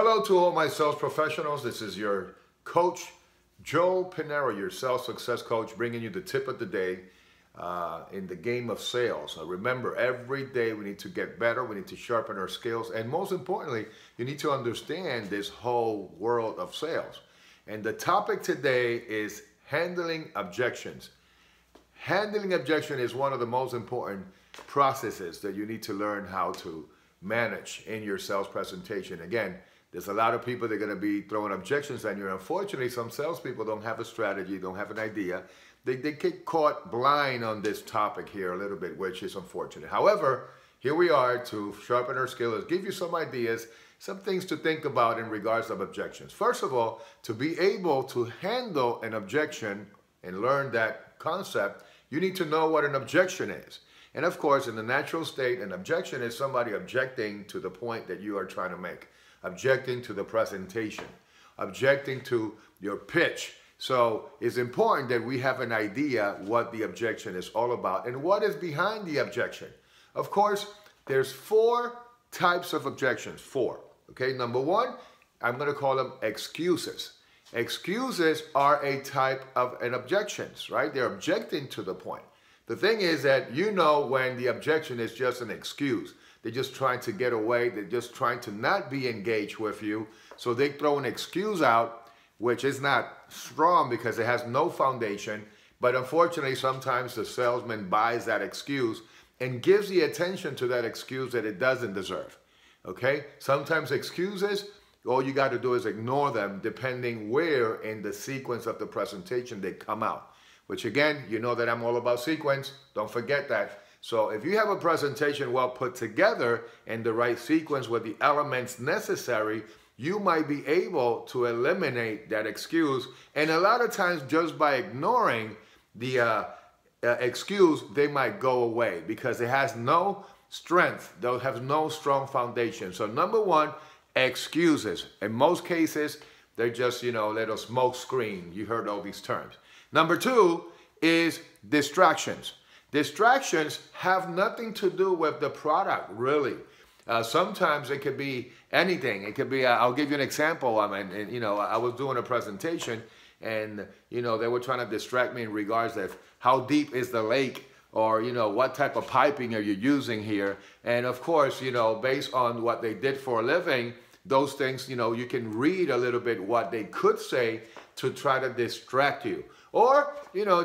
Hello to all my sales professionals. This is your coach, Joe Pinero, your sales success coach, bringing you the tip of the day in the game of sales. Remember, every day we need to get better. We need to sharpen our skills. And most importantly, you need to understand this whole world of sales. And the topic today is handling objections. Handling objection is one of the most important processes that you need to learn how to manage in your sales presentation. Again, there's a lot of people that are going to be throwing objections at you. Unfortunately, some salespeople don't have a strategy, don't have an idea. They get caught blind on this topic here a little bit, which is unfortunate. However, here we are to sharpen our skills, give you some ideas, some things to think about in regards of objections. First of all, to be able to handle an objection and learn that concept, you need to know what an objection is. And of course, in the natural state, an objection is somebody objecting to the point that you are trying to make. Objecting to the presentation, objecting to your pitch. So it's important that we have an idea what the objection is all about and what is behind the objection. Of course, there's 4 types of objections. 4. Okay, number 1, I'm going to call them excuses. Excuses are a type of an objections, right? They're objecting to the point. The thing is that you know when the objection is just an excuse. They're just trying to get away. They're just trying to not be engaged with you. So they throw an excuse out, which is not strong because it has no foundation. But unfortunately, sometimes the salesman buys that excuse and gives the attention to that excuse that it doesn't deserve. Okay? Sometimes excuses, all you got to do is ignore them depending where in the sequence of the presentation they come out. Which again, you know that I'm all about sequence. Don't forget that. So if you have a presentation well put together in the right sequence with the elements necessary, you might be able to eliminate that excuse. And a lot of times just by ignoring the excuse, they might go away because it has no strength. They'll have no strong foundation. So number 1, excuses. In most cases, they're just, little smoke screen. You heard all these terms. Number 2 is distractions. Distractions have nothing to do with the product, really. Sometimes it could be anything. It could be, I'll give you an example. I was doing a presentation and, they were trying to distract me in regards to how deep is the lake or, what type of piping are you using here? And of course, based on what they did for a living, those things, you can read a little bit what they could say to try to distract you. Or,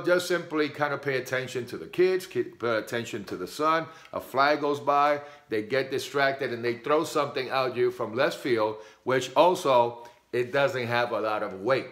just simply kind of pay attention to the kids, pay attention to the sun. A fly goes by, they get distracted, and they throw something at you from left field, which also, it doesn't have a lot of weight.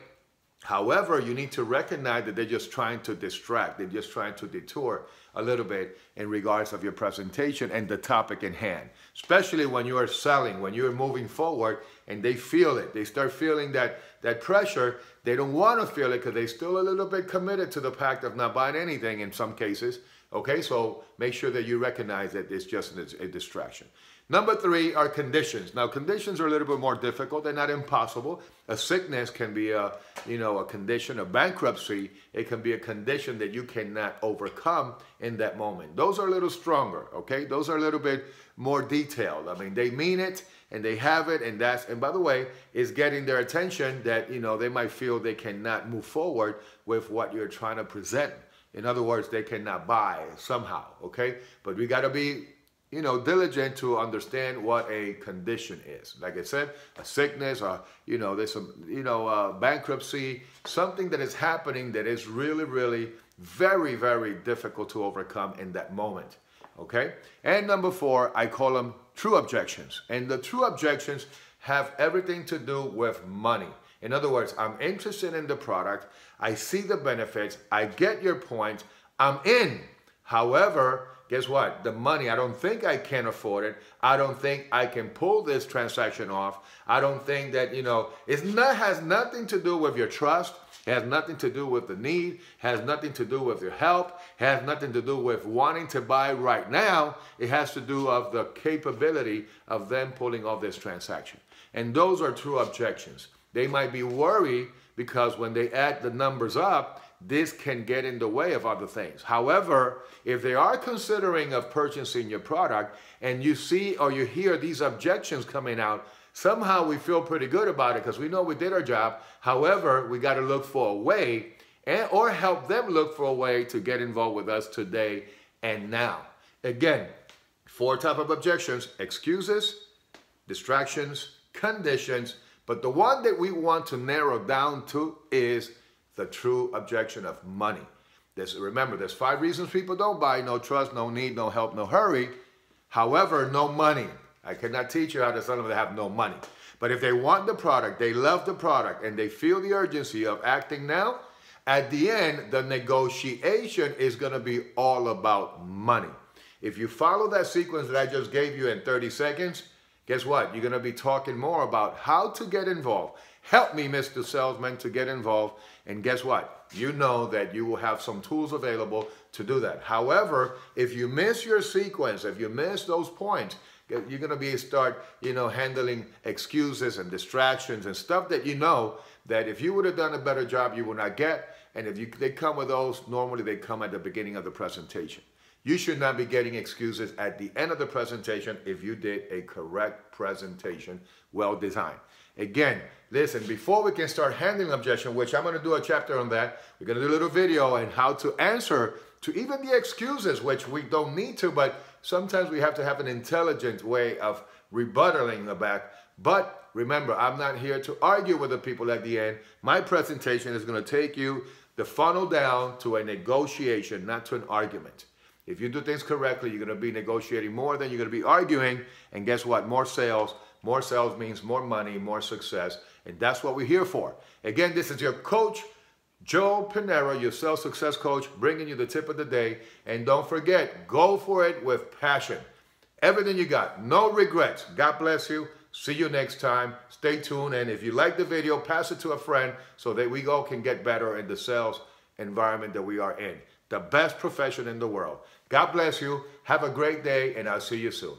However, you need to recognize that they're just trying to distract. They're just trying to detour a little bit in regards of your presentation and the topic in hand. Especially when you are selling, when you're moving forward and they feel it. They start feeling that pressure. They don't want to feel it because they're still a little bit committed to the fact of not buying anything in some cases. Okay, so make sure that you recognize that it's just a distraction. Number 3 are conditions. Now, conditions are a little bit more difficult. They're not impossible. A sickness can be a condition. A bankruptcy, it can be a condition that you cannot overcome in that moment. Those are a little stronger, okay? Those are a little bit more detailed. I mean, they mean it and they have it, and by the way, is getting their attention that, they might feel they cannot move forward with what you're trying to present. In other words, they cannot buy somehow, okay? But we got to be diligent to understand what a condition is. Like I said, a sickness, or, there's some, bankruptcy, something that is happening that is really, really very, very difficult to overcome in that moment. Okay? And number 4, I call them true objections. And the true objections have everything to do with money. In other words, I'm interested in the product. I see the benefits. I get your point. I'm in. However, guess what? The money, I don't think I can afford it. I don't think I can pull this transaction off. I don't think that, it has nothing to do with your trust. It has nothing to do with the need. It has nothing to do with your help. It has nothing to do with wanting to buy right now. It has to do with the capability of them pulling off this transaction. And those are true objections. They might be worried because when they add the numbers up, this can get in the way of other things. However, if they are considering of purchasing your product and you see or you hear these objections coming out, Somehow we feel pretty good about it because we know we did our job. However, we got to look for a way or help them look for a way to get involved with us today and now. Again, 4 types of objections: excuses, distractions, conditions. But the one that we want to narrow down to is the true objection of money. Remember, there's 5 reasons people don't buy: no trust, no need, no help, no hurry. However, no money. I cannot teach you how to tell them they have no money. But if they want the product, they love the product, and they feel the urgency of acting now, at the end, the negotiation is going to be all about money. If you follow that sequence that I just gave you in 30 seconds, guess what? You're going to be talking more about how to get involved. Help me, Mr. Salesman, to get involved. And guess what? You know that you will have some tools available to do that. However, if you miss your sequence, if you miss those points, you're going to start handling excuses and distractions and stuff that you know that if you would have done a better job, you would not get. And if they come with those, normally they come at the beginning of the presentation. You should not be getting excuses at the end of the presentation if you did a correct presentation, well designed. Again, listen, before we can start handling objection, which I'm going to do a chapter on that, we're going to do a little video on how to answer to even the excuses, which we don't need to, but sometimes we have to have an intelligent way of rebuttaling the back. But remember, I'm not here to argue with the people at the end. My presentation is going to take you the funnel down to a negotiation, not to an argument. If you do things correctly, you're going to be negotiating more than you're going to be arguing. And guess what? More sales. More sales means more money, more success. And that's what we're here for. Again, this is your coach, Joe Pinero, your sales success coach, bringing you the tip of the day. And don't forget, go for it with passion. Everything you got. No regrets. God bless you. See you next time. Stay tuned. And if you like the video, pass it to a friend so that we all can get better in the sales environment that we are in. The best profession in the world. God bless you. Have a great day, and I'll see you soon.